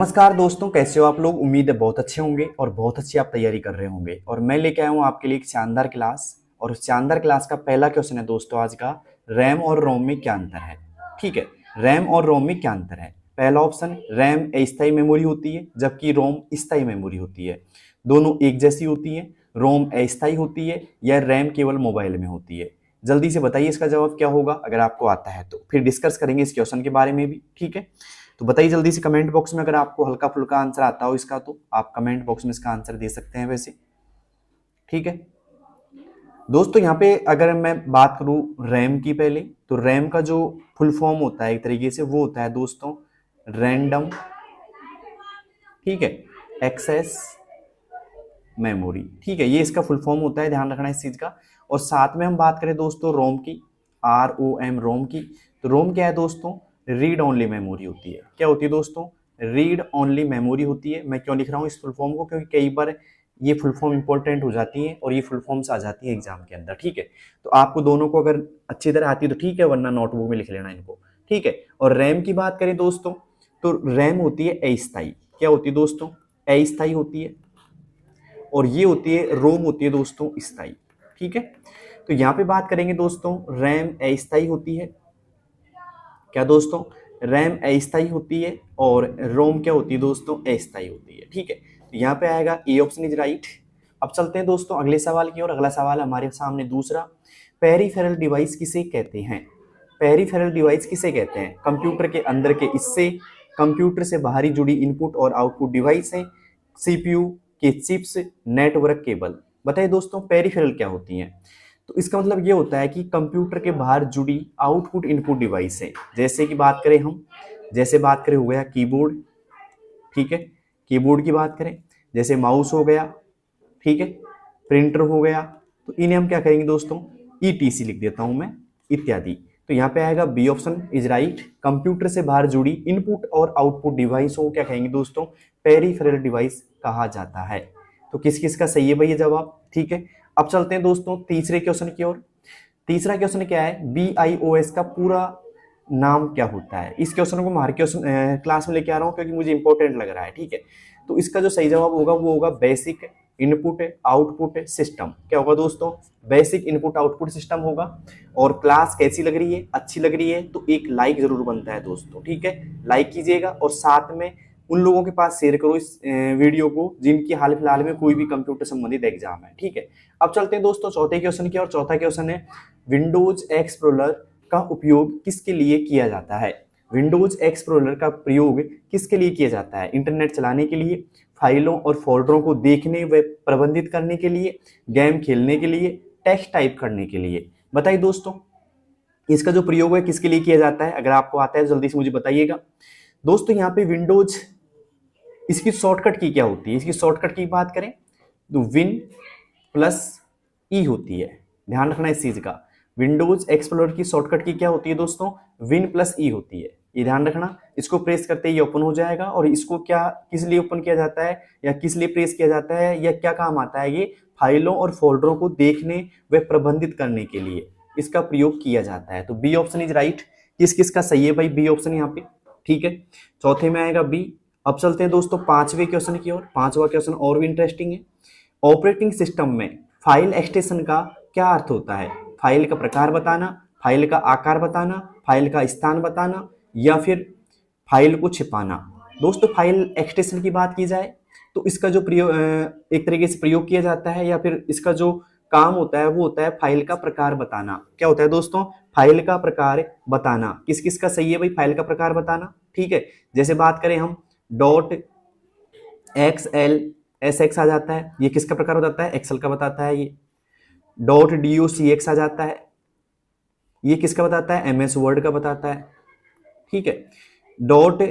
नमस्कार दोस्तों, कैसे हो आप लोग। उम्मीद है बहुत अच्छे होंगे और बहुत अच्छी आप तैयारी कर रहे होंगे। और मैं लेके आया हूँ आपके लिए एक शानदार क्लास। और उस शानदार क्लास का पहला क्वेश्चन है दोस्तों आज का, रैम और रोम में क्या अंतर है। ठीक है, रैम और रोम में क्या अंतर है। पहला ऑप्शन, रैम अस्थायी मेमोरी होती है जबकि रोम स्थायी मेमोरी होती है। दोनों एक जैसी होती है। रोम अस्थायी होती है या रैम केवल मोबाइल में होती है। जल्दी से बताइए इसका जवाब क्या होगा। अगर आपको आता है तो फिर डिस्कस करेंगे इस क्वेश्चन के बारे में भी। ठीक है, तो बताइए जल्दी से कमेंट बॉक्स में। अगर आपको हल्का फुल्का आंसर आता हो इसका तो आप कमेंट बॉक्स में इसका आंसर दे सकते हैं वैसे। ठीक है दोस्तों, यहाँ पे अगर मैं बात करूँ रैम की पहले, तो रैम का जो फुल फॉर्म होता है एक तरीके से वो होता है दोस्तों रैंडम, ठीक है, एक्सेस मेमोरी। ठीक है, ये इसका फुल फॉर्म होता है, ध्यान रखना इस चीज का। और साथ में हम बात करें दोस्तों रोम की, ROM रोम की, तो रोम क्या है दोस्तों, रीड ओनली मेमोरी होती है। क्या होती है दोस्तों, रीड ओनली मेमोरी होती है। मैं क्यों लिख रहा हूँ इस फुल फॉर्म को, क्योंकि कई बार ये फुल फॉर्म इंपॉर्टेंट हो जाती है और ये फुल फॉर्म्स आ जाती है एग्जाम के अंदर। ठीक है, तो आपको दोनों को अगर अच्छी तरह आती है तो ठीक है, वरना नोटबुक में लिख लेना इनको। ठीक है, और रैम की बात करें दोस्तों, तो रैम होती है अस्थायी। क्या होती है दोस्तों, अस्थायी होती है। और ये होती है रोम होती है दोस्तों स्थायी। ठीक है, तो यहाँ पे बात करेंगे दोस्तों, रैम अस्थायी होती है। क्या दोस्तों, रैम अस्थायी होती है और रोम क्या होती है दोस्तों, अस्थायी होती है। ठीक है, तो यहाँ पे आएगा ए ऑप्शन इज राइट। अब चलते हैं दोस्तों अगले सवाल की ओर। अगला सवाल हमारे सामने दूसरा, पेरिफेरल डिवाइस किसे कहते हैं। पेरिफेरल डिवाइस किसे कहते हैं, कंप्यूटर के अंदर के हिस्से, कंप्यूटर से बाहरी जुड़ी इनपुट और आउटपुट डिवाइस है, सीपीयू के चिप्स, नेटवर्क केबल। बताइए दोस्तों पेरिफेरल क्या होती हैं। तो इसका मतलब ये होता है कि कंप्यूटर के बाहर जुड़ी आउटपुट इनपुट डिवाइस है। जैसे कि बात करें हम, जैसे बात करें हो गया कीबोर्ड, ठीक है, कीबोर्ड की बात करें, जैसे माउस हो गया, ठीक है, प्रिंटर हो गया, तो इन्हें हम क्या करेंगे दोस्तों, ETC लिख देता हूं मैं, इत्यादि। तो यहाँ पे आएगा B option is right. Computer से बाहर जुड़ी इनपुट और आउटपुट डिवाइस को क्या कहेंगे दोस्तों, पेरिफेरल डिवाइस कहा जाता है। तो किस किस का सही है भाई ये जवाब। ठीक है, अब चलते हैं दोस्तों तीसरे क्वेश्चन की ओर। तीसरा क्वेश्चन क्या है, BIOS का पूरा नाम क्या होता है। इस क्वेश्चन को मैं हर क्वेश्चन क्लास में लेके आ रहा हूँ क्योंकि मुझे इंपॉर्टेंट लग रहा है। ठीक है, तो इसका जो सही जवाब होगा वो होगा बेसिक इनपुट आउटपुट सिस्टम। क्या होगा दोस्तों, बेसिक इनपुट आउटपुट सिस्टम होगा। और क्लास कैसी लग रही है, अच्छी लग रही है तो एक लाइक जरूर बनता है दोस्तों। ठीक है, लाइक कीजिएगा और साथ में उन लोगों के पास शेयर करो इस वीडियो को जिनकी हाल फिलहाल में कोई भी कंप्यूटर संबंधित एग्जाम है। ठीक है, अब चलते हैं दोस्तों चौथे क्वेश्चन की और चौथा क्वेश्चन है, विंडोज एक्सप्लोरर का उपयोग किसके लिए किया जाता है। विंडोज एक्सप्लोरर का प्रयोग किसके लिए किया जाता है, इंटरनेट चलाने के लिए, फाइलों और फोल्डरों को देखने व प्रबंधित करने के लिए, गेम खेलने के लिए, टेक्स्ट टाइप करने के लिए। बताइए दोस्तों इसका जो प्रयोग है किसके लिए किया जाता है। अगर आपको आता है तो जल्दी से मुझे बताइएगा। दोस्तों यहाँ पे विंडोज, इसकी शॉर्टकट की क्या होती है, इसकी शॉर्टकट की बात करें तो विन प्लस ई होती है। ध्यान रखना इस चीज का, विंडोज एक्सप्लोरर की शॉर्टकट की क्या होती है दोस्तों, विन प्लस ई होती है। ये ध्यान रखना, इसको प्रेस करते ही ओपन हो जाएगा। और इसको क्या किस लिए ओपन किया जाता है या किस लिए प्रेस किया जाता है या क्या काम आता है, ये फाइलों और फोल्डरों को देखने व प्रबंधित करने के लिए इसका प्रयोग किया जाता है। तो बी ऑप्शन इज राइट। किस किस का सही है भाई बी ऑप्शन यहाँ पे। ठीक है, चौथे में आएगा बी। अब चलते हैं दोस्तों पांचवें क्वेश्चन की ओर। पांचवा क्वेश्चन और भी इंटरेस्टिंग है, ऑपरेटिंग सिस्टम में फाइल एक्सटेंशन का क्या अर्थ होता है। फाइल का प्रकार बताना, फाइल का आकार बताना, फाइल का स्थान बताना या फिर फाइल को छिपाना। दोस्तों फाइल एक्सटेंशन की बात की जाए तो इसका जो प्रयोग एक तरीके से प्रयोग किया जाता है या फिर इसका जो काम होता है वो होता है फाइल का प्रकार बताना। क्या होता है दोस्तों, फाइल का प्रकार बताना। किस किस का सही है भाई फाइल का प्रकार बताना। ठीक है, जैसे बात करें हम डॉट XLSX आ जाता है, ये किसका प्रकार हो जाता है, एक्सेल का बताता है। ये डॉट DOCX आ जाता है, ये किसका बताता है, MS वर्ड का बताता है। ठीक है, डॉट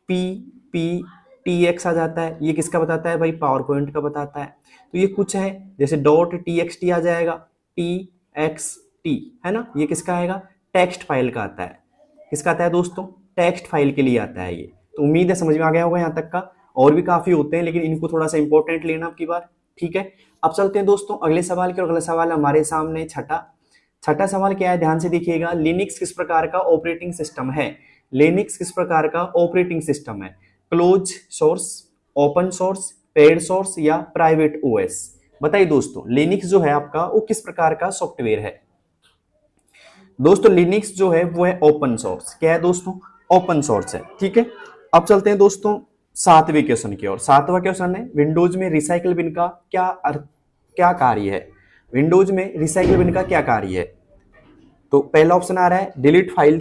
PPTX आ जाता है, ये किसका बताता है भाई, पावर पॉइंट का बताता है। तो ये कुछ है, जैसे डॉट TXT आ जाएगा, TXT है ना, ये किसका आएगा, टेक्स्ट फाइल का आता है। किसका आता है दोस्तों, टेक्स्ट फाइल के लिए आता है ये। तो उम्मीद है समझ में आ गया होगा यहाँ तक का। और भी काफी होते हैं लेकिन इनको थोड़ा सा इंपॉर्टेंट लेना आपकी बार। ठीक है, अब चलते हैं दोस्तों अगले सवाल की। और अगला सवाल हमारे सामने छठा सवाल क्या है, ध्यान से देखिएगा। लिनक्स किस प्रकार का ऑपरेटिंग सिस्टम है। लिनक्स किस प्रकार का ऑपरेटिंग सिस्टम है। Close source, open source, paid source या प्राइवेट ओएस? बताइए दोस्तों, लिनक्स जो है आपका वो किस प्रकार का सॉफ्टवेयर है? दोस्तों लिनक्स जो है वो है ओपन सोर्स। क्या है दोस्तों? ओपन सोर्स है। ठीक है, अब चलते हैं दोस्तों सातवें क्वेश्चन की ओर। सातवां क्वेश्चन है, विंडोज में रिसाइकल बिन का क्या कार्य है? विंडोज में रिसाइकल बिन का क्या कार्य है? तो पहला ऑप्शन आ रहा है डिलीट फाइल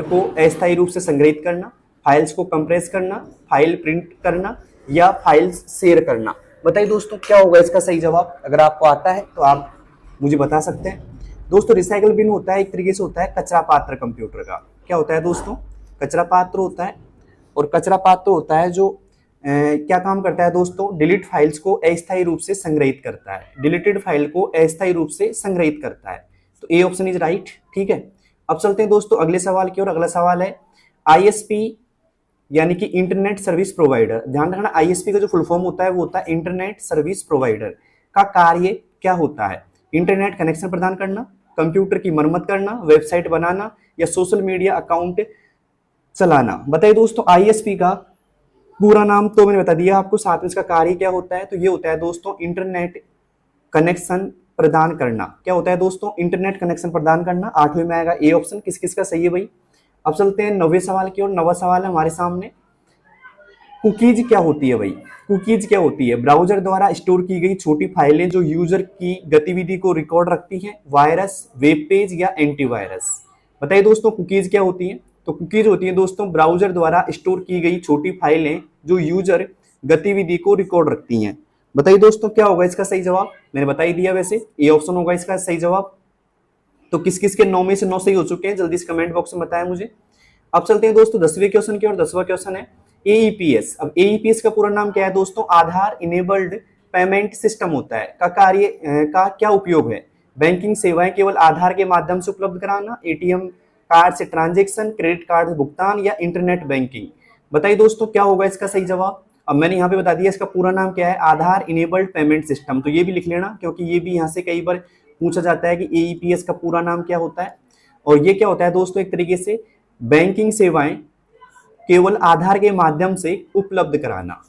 को अस्थायी रूप से संग्रहित करना, फाइल्स को कंप्रेस करना, फाइल प्रिंट करना या फाइल्स शेयर करना। बताइए दोस्तों क्या होगा इसका सही जवाब? अगर आपको आता है तो आप मुझे बता सकते हैं। दोस्तों रिसाइकल बिन होता है एक तरीके से होता है कचरा पात्र कंप्यूटर का। क्या होता है दोस्तों? कचरा पात्र होता है। और कचरा पात्र होता है जो क्या काम करता है दोस्तों? डिलीट फाइल्स को अस्थायी रूप से संग्रहित करता है। डिलीटेड फाइल को अस्थायी रूप से संग्रहित करता है। तो ए ऑप्शन इज राइट। ठीक है, अब चलते हैं दोस्तों अगले सवाल की ओर। अगला सवाल है आईएसपी यानी कि इंटरनेट सर्विस प्रोवाइडर। ध्यान रखना आईएसपी का जो फुल फॉर्म होता है वो होता है इंटरनेट सर्विस प्रोवाइडर। का कार्य क्या होता है? इंटरनेट कनेक्शन प्रदान करना, कंप्यूटर की मरम्मत करना, वेबसाइट बनाना या सोशल मीडिया अकाउंट चलाना। बताइए दोस्तों आईएसपी का पूरा नाम तो मैंने बता दिया आपको, साथ में इसका कार्य क्या होता है? तो ये होता है दोस्तों इंटरनेट कनेक्शन प्रदान करना। क्या होता है दोस्तों? इंटरनेट कनेक्शन प्रदान करना। आठवें में आएगा ए ऑप्शन। किस किस का सही है भाई? अब चलते हैं नौवें सवाल की ओर। नौवां सवाल है हमारे सामने, कुकीज क्या होती है भाई? कुकीज क्या होती है? ब्राउजर द्वारा स्टोर की गई छोटी फाइलें जो यूजर की गतिविधि को रिकॉर्ड रखती हैं, वायरस, वेब पेज या एंटीवायरस। बताइए दोस्तों कुकीज क्या होती है? तो कुकीज होती है दोस्तों ब्राउजर द्वारा स्टोर की गई छोटी फाइलें जो यूजर गतिविधि को रिकॉर्ड रखती हैं। बताइए दोस्तों क्या होगा इसका सही जवाब? मैंने बता ही दिया, वैसे ए ऑप्शन होगा इसका सही जवाब। तो किस किस के 9 में से 9 सही हो चुके हैं जल्दी से कमेंट बॉक्स में बताएं मुझे। अब चलते हैं दोस्तों 10वें क्वेश्चन की ओर। 10वां क्वेश्चन है एईपीएस। अब एईपीएस का पूरा नाम क्या है दोस्तों? आधार इनेबल्ड पेमेंट सिस्टम होता है। का कार्य का क्या उपयोग है? बैंकिंग सेवाएं केवल आधार के माध्यम से उपलब्ध कराना, एटीएम कार्ड से ट्रांजेक्शन, क्रेडिट कार्ड से भुगतान या इंटरनेट बैंकिंग। बताइए दोस्तों क्या होगा इसका सही जवाब? अब मैंने यहाँ पे बता दिया इसका पूरा नाम क्या है, आधार इनेबल्ड पेमेंट सिस्टम। तो ये भी लिख लेना क्योंकि ये भी यहाँ से कई बार पूछा जाता है कि एईपीएस का पूरा नाम क्या होता है। और ये क्या होता है दोस्तों? एक तरीके से बैंकिंग सेवाएं केवल आधार के माध्यम से उपलब्ध कराना।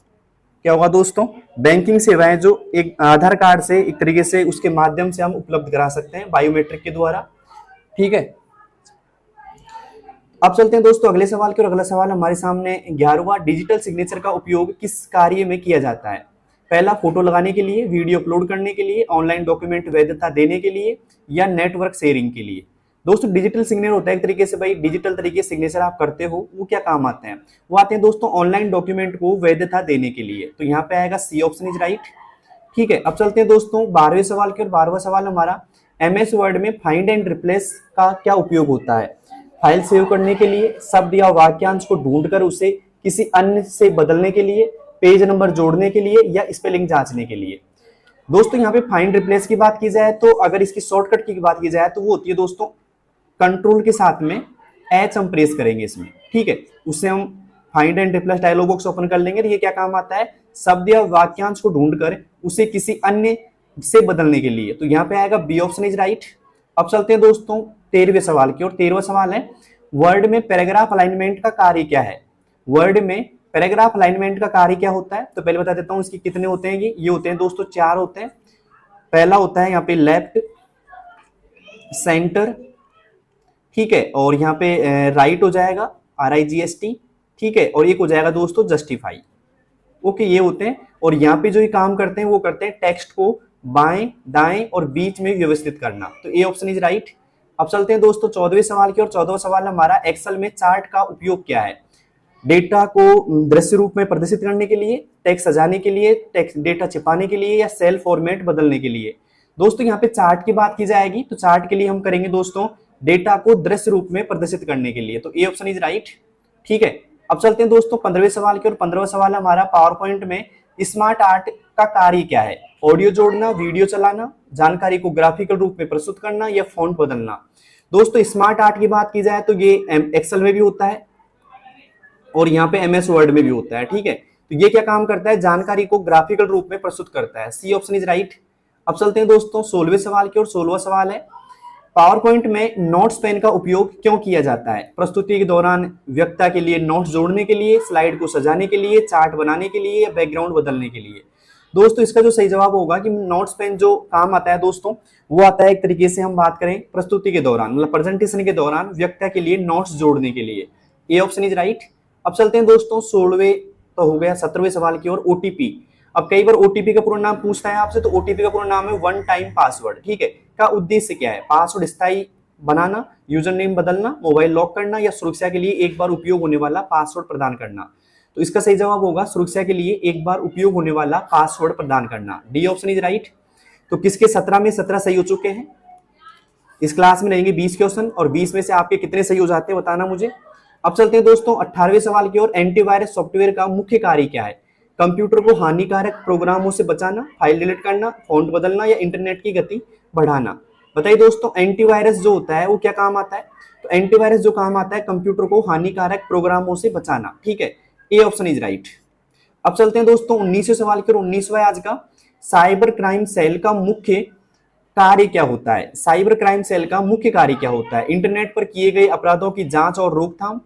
क्या होगा दोस्तों? बैंकिंग सेवाएं जो एक आधार कार्ड से एक तरीके से उसके माध्यम से हम उपलब्ध करा सकते हैं बायोमेट्रिक के द्वारा। ठीक है, अब चलते हैं दोस्तों अगले सवाल की ओर। अगला सवाल हमारे सामने 11वां, डिजिटल सिग्नेचर का उपयोग किस कार्य में किया जाता है? पहला फोटो लगाने के लिए, वीडियो अपलोड करने के लिए, ऑनलाइन डॉक्यूमेंट वैधता देने के लिए या नेटवर्क शेयरिंग के लिए। दोस्तों डिजिटल सिग्नेचर होता है एक तरीके से भाई डिजिटल तरीके से सिग्नेचर आप करते हो, वो क्या काम आते हैं? वो आते हैं दोस्तों ऑनलाइन डॉक्यूमेंट को वैधता देने के लिए। तो यहाँ पे आएगा सी ऑप्शन इज राइट। ठीक है, अब चलते हैं दोस्तों 12वें सवाल की ओर। 12वां सवाल हमारा एमएस वर्ड में फाइंड एंड रिप्लेस का क्या उपयोग होता है? फाइल सेव करने के लिए, शब्द या वाक्यांश को ढूंढकर उसे किसी अन्य से बदलने के लिए, पेज नंबर जोड़ने के लिए या स्पेलिंग जांचने के लिए। दोस्तों यहाँ पे फाइंड रिप्लेस की बात की जाए तो अगर इसकी शॉर्टकट की बात की जाए तो वो होती है दोस्तों कंट्रोल के साथ में एच हम प्रेस करेंगे इसमें। ठीक है, उससे हम find and replace dialog box open कर लेंगे। ये क्या काम आता है? शब्द या वाक्यांश को ढूंढकर उसे किसी अन्य से बदलने के लिए। तो यहाँ पे आएगा बी ऑप्शन इज राइट। अब चलते हैं दोस्तों 13वें सवाल की ओर। 13वां सवाल है वर्ड में पैराग्राफ अलाइनमेंट का कार्य क्या है? वर्ड में पैराग्राफ अलाइनमेंट का कार्य क्या होता है? तो पहले बता देता हूं इसके कितने होते हैं। ये होते हैं दोस्तों 4 होते हैं। पहला होता है यहाँ पे लेफ्ट, सेंटर, ठीक है, और यहाँ पे राइट हो जाएगा RIGST, ठीक है, और एक हो जाएगा दोस्तों जस्टिफाई। ओके, ये होते हैं। और यहाँ पे जो ये काम करते हैं वो करते हैं टेक्स्ट को बाएं, दाएं और बीच में व्यवस्थित करना। तो ए ऑप्शन इज राइट। अब चलते हैं दोस्तों 14वें सवाल की ओर। 14वां सवाल हमारा एक्सेल में चार्ट का उपयोग क्या है? डेटा को दृश्य रूप में प्रदर्शित करने के लिए, टेक्स्ट सजाने के लिए, टेक्स्ट डेटा छिपाने के लिए या सेल फॉर्मेट बदलने के लिए। दोस्तों यहाँ पे चार्ट की बात की जाएगी तो चार्ट के लिए हम करेंगे दोस्तों डेटा को दृश्य रूप में प्रदर्शित करने के लिए। तो ए ऑप्शन इज राइट। ठीक है, अब चलते हैं दोस्तों 15वें सवाल की ओर। 15वां सवाल हमारा पावर पॉइंट में स्मार्ट आर्ट का कार्य क्या है? ऑडियो जोड़ना, वीडियो चलाना, जानकारी को ग्राफिकल रूप में प्रस्तुत करना या फॉन्ट बदलना। दोस्तों स्मार्ट आर्ट की बात की जाए तो ये एक्सेल में भी होता है और यहाँ पे MS वर्ड में भी होता है। ठीक है, तो ये क्या काम करता है? जानकारी को ग्राफिकल रूप में प्रस्तुत करता है। C option is right. अब चलते हैं दोस्तों 16वें सवाल की ओर। 16वां सवाल है पावर पॉइंट में नोट्स पेन का उपयोग क्यों किया जाता है? प्रस्तुति के दौरान वक्ता के लिए नोट्स जोड़ने के लिए, स्लाइड को सजाने के लिए, चार्ट बनाने के लिए या बैकग्राउंड बदलने के लिए। दोस्तों इसका जो सही जवाब होगा कि नोट्स पेन जो काम आता है दोस्तों, वो आता है एक तरीके से हम बात करें प्रस्तुति के दौरान, मतलब प्रेजेंटेशन के दौरान वक्ता के लिए नोट्स जोड़ने के लिए। A option is right. अब चलते हैं दोस्तों 16वें तो हो गया, 17वें सवाल की ओर। ओटीपी। अब कई बार ओटीपी का पूरा नाम पूछता है आपसे, तो ओटीपी का पूरा नाम है वन टाइम पासवर्ड, ठीक है। का उद्देश्य क्या है? पासवर्ड स्थायी बनाना, यूजर नेम बदलना, मोबाइल लॉक करना या सुरक्षा के लिए एक बार उपयोग होने वाला पासवर्ड प्रदान करना। तो इसका सही जवाब होगा सुरक्षा के लिए एक बार उपयोग होने वाला पासवर्ड प्रदान करना। D option is right. तो किसके 17 में 17 सही हो चुके हैं? इस क्लास में रहेंगे 20 क्वेश्चन और 20 में से आपके कितने सही हो जाते हैं बताना मुझे। अब चलते हैं दोस्तों 18वें सवाल की ओर। एंटीवायरस सॉफ्टवेयर का मुख्य कार्य क्या है? कंप्यूटर को हानिकारक प्रोग्रामों से बचाना, फाइल डिलीट करना, फॉन्ट बदलना या इंटरनेट की गति बढ़ाना। बताइए दोस्तों एंटीवायरस जो होता है वो क्या काम आता है? तो एंटीवायरस जो काम आता है कंप्यूटर को हानिकारक प्रोग्रामों से बचाना, ठीक है। A option is right. अब चलते हैं दोस्तों 19वें सवाल की ओर। 19वां आज का। साइबर क्राइम सेल का मुख्य कार्य क्या होता है? साइबर क्राइम सेल का मुख्य कार्य क्या होता है? इंटरनेट पर किए गए अपराधों की जांच और रोकथाम,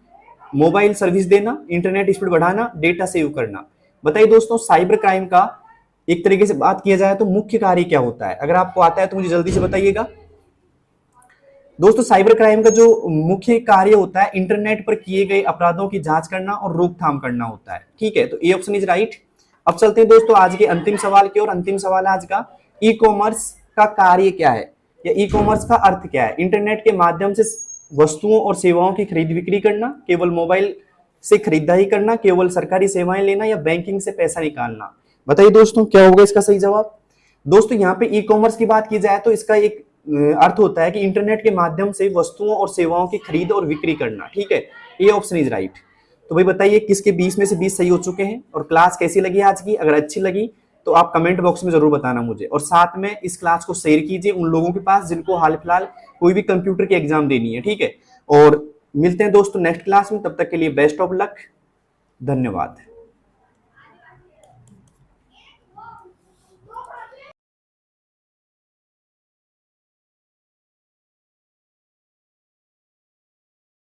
मोबाइल सर्विस देना, इंटरनेट स्पीड बढ़ाना, डेटा सेव करना। बताइए दोस्तों साइबर क्राइम का एक तरीके से बात किया जाए तो मुख्य कार्य क्या होता है? अगर आपको आता है तो मुझे जल्दी से बताइएगा। दोस्तों साइबर क्राइम का जो मुख्य कार्य होता है इंटरनेट पर किए गए अपराधों की जांच करना और रोकथाम करना होता है, ठीक है। तो ए ऑप्शन इज राइट। अब चलते हैं दोस्तों आज के अंतिम सवाल की ओर। अंतिम सवाल आज का। ई कॉमर्स का कार्य क्या है या ई कॉमर्स का अर्थ क्या है? इंटरनेट के माध्यम से वस्तुओं और सेवाओं की खरीद बिक्री करना, केवल मोबाइल से खरीदारी करना, केवल सरकारी सेवाएं लेना या बैंकिंग से पैसा निकालना। बताइए दोस्तों क्या होगा इसका सही जवाब? दोस्तों यहाँ पे ई कॉमर्स की बात की जाए तो इसका एक अर्थ होता है कि इंटरनेट के माध्यम से वस्तुओं और सेवाओं की खरीद और बिक्री करना, ठीक है। A option is right. तो भाई बताइए किसके 20 में से 20 सही हो चुके हैं और क्लास कैसी लगी आज की? अगर अच्छी लगी तो आप कमेंट बॉक्स में जरूर बताना मुझे, और साथ में इस क्लास को शेयर कीजिए उन लोगों के पास जिनको हाल फिलहाल कोई भी कंप्यूटर की एग्जाम देनी है, ठीक है। और मिलते हैं दोस्तों नेक्स्ट क्लास में, तब तक के लिए बेस्ट ऑफ लक। धन्यवाद।